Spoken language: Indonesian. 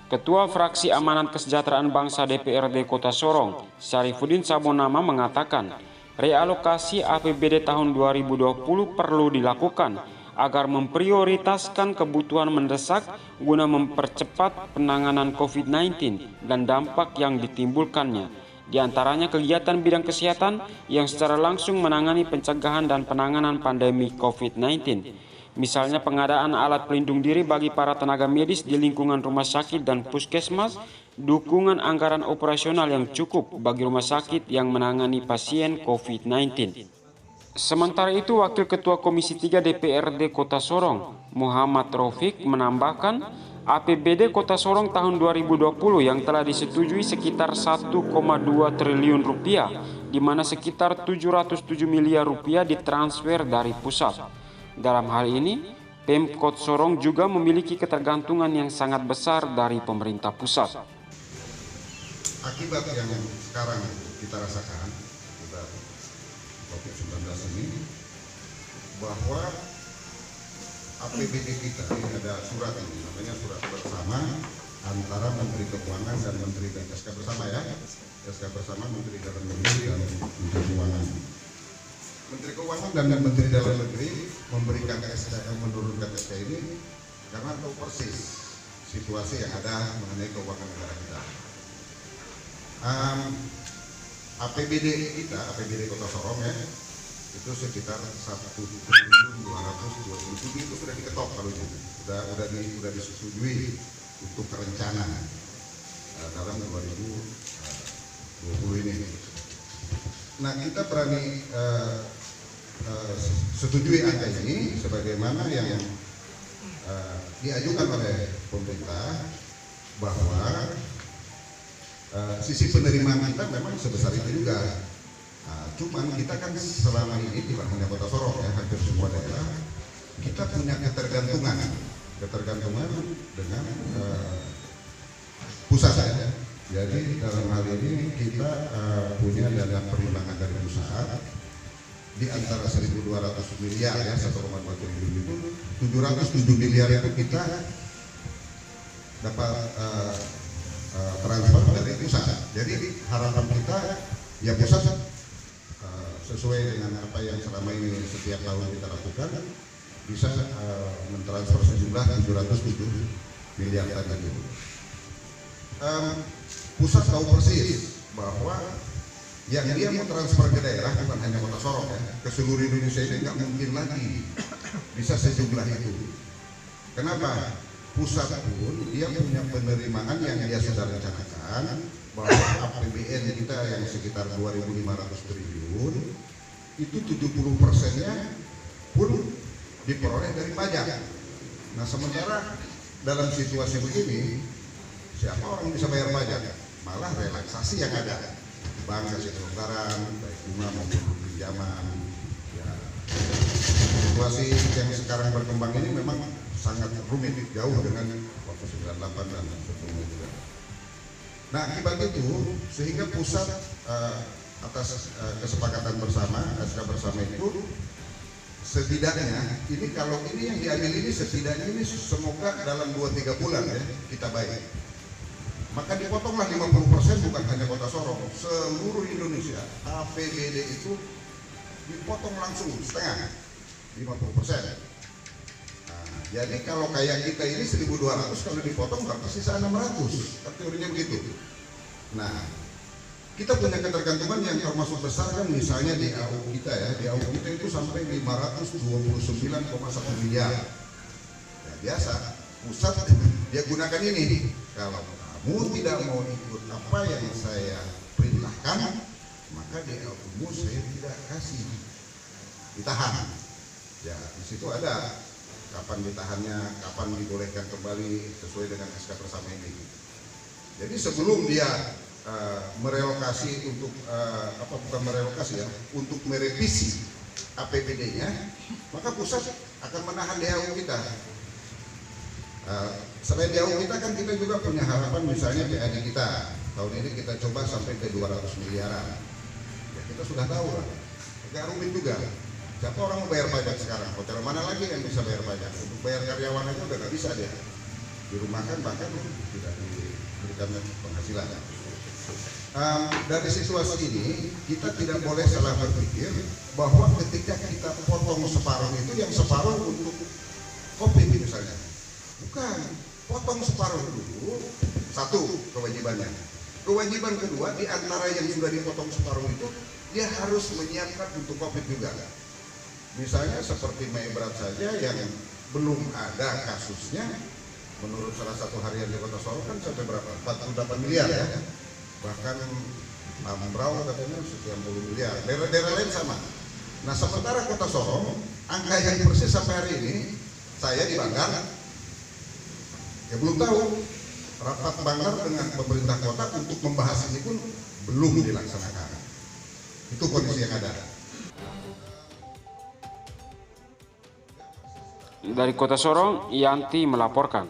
Ketua Fraksi Amanat Kesejahteraan Bangsa DPRD Kota Sorong, Syarifuddin Sabonama mengatakan, realokasi APBD tahun 2020 perlu dilakukan agar memprioritaskan kebutuhan mendesak guna mempercepat penanganan COVID-19 dan dampak yang ditimbulkannya, di antaranya kegiatan bidang kesehatan yang secara langsung menangani pencegahan dan penanganan pandemi COVID-19. Misalnya pengadaan alat pelindung diri bagi para tenaga medis di lingkungan rumah sakit dan puskesmas, dukungan anggaran operasional yang cukup bagi rumah sakit yang menangani pasien COVID-19. Sementara itu, Wakil Ketua Komisi 3 DPRD Kota Sorong, Muhammad Raufik, menambahkan APBD Kota Sorong tahun 2020 yang telah disetujui sekitar 1,2 triliun rupiah, di mana sekitar 707 miliar rupiah ditransfer dari pusat. Dalam hal ini, Pemkot Sorong juga memiliki ketergantungan yang sangat besar dari pemerintah pusat. Akibat yang sekarang kita rasakan, COVID-19 ini, bahwa APBD kita ini ada surat ini, namanya surat bersama antara Menteri Keuangan dan Menteri SK bersama ya, SK bersama Menteri Dalam Negeri dan Menteri Keuangan. Menteri Keuangan dan Menteri Dalam Negeri memberikan SK, menurunkan SK ini karena tahu persis situasi yang ada mengenai keuangan negara kita. APBD kita, APBD Kota Sorong ya, itu sekitar 1.227 itu sudah diketok kalau itu, sudah disetujui untuk rencana dalam 2020 ini. Nah, kita berani setujui angka ini sebagaimana yang diajukan oleh pemerintah, bahwa sisi penerimaan kita memang sebesar itu juga. Cuman kita kan selama ini bukan hanya Kota Sorong ya, hampir semua daerah kita punya ketergantungan dengan pusat ya. Jadi dalam hal ini kita punya dana perimbangan dari pusat di antara 1.200 miliar ya, 1,2 triliun itu 707 miliar itu kita dapat transfer dari pusat. Jadi harapan kita ya pusat sesuai dengan apa yang selama ini setiap tahun kita lakukan bisa mentransfer sejumlah 707 miliar tadi. Pusat tahu persis bahwa yang dia mau transfer ke daerah bukan hanya Kota Sorong ya, ke seluruh Indonesia ini nggak mungkin lagi bisa sejumlah itu. Kenapa? Pusat pun dia punya penerimaan yang dia sudah rencanakan, bahwa APBN kita yang sekitar 2.500 triliun itu 70%-nya pun diperoleh dari pajak. Nah, sementara dalam situasi begini, siapa orang bisa bayar pajak? Malah relaksasi yang ada, bank kasih kelonggaran baik bunga maupun pinjaman ya. Situasi yang sekarang berkembang ini memang sangat rumit, jauh dengan waktu 98 dan sebelumnya juga. Nah, akibat itu sehingga pusat atas kesepakatan bersama, SK bersama itu setidaknya ini, kalau ini yang diambil ini setidaknya ini semoga dalam 2-3 bulan ya kita baik. Maka dipotonglah 50%, bukan hanya Kota Sorong, seluruh Indonesia APBD itu dipotong langsung setengah, 50%. Nah, jadi kalau kayak kita ini 1.200, kalau dipotong berarti sisa 600, teorinya begitu. Nah, kita punya ketergantungan yang termasuk besar kan, misalnya di AU kita ya, di AU kita itu sampai 529,1 miliar. Ya biasa, pusat dia gunakan ini. Kalau kamu tidak mau ikut apa yang saya perintahkan, maka di AU saya tidak kasih, ditahan. Ya di situ ada kapan ditahannya, kapan dibolehkan kembali sesuai dengan SK bersama ini. Jadi sebelum dia merelokasi untuk bukan merelokasi ya, untuk merevisi APBD-nya, maka pusat akan menahan DAU kita. Selain DAU kita kan kita juga punya harapan, misalnya PAD kita tahun ini kita coba sampai ke 200 miliaran. Ya, kita sudah tahu lah, agak rumit juga. Siapa orang mau bayar pajak sekarang? Hotel mana lagi yang bisa bayar pajak? Untuk bayar karyawan aja udah nggak bisa dia. dirumahkan, bahkan tidak diberikan penghasilan. Dari situasi ini kita tidak boleh salah berpikir bahwa ketika kita potong separuh itu yang separuh untuk kopi misalnya. Bukan, potong separuh dulu. Satu kewajibannya. Kewajiban kedua, di antara yang sudah dipotong separuh itu dia harus menyiapkan untuk kopi juga. Misalnya seperti Maebrat saja yang belum ada kasusnya, menurut salah satu harian di Kota Sorong kan sampai berapa? 48 miliar ya. Bahkan Ambrau katanya sekian puluh miliar. Daerah-daerah lain sama. Nah sementara Kota Sorong, angka yang persis sampai hari ini, saya di Banggar, ya belum tahu. Rapat Banggar dengan pemerintah kota untuk membahas ini pun belum dilaksanakan. Itu kondisi yang ada. Dari Kota Sorong, Yanti melaporkan.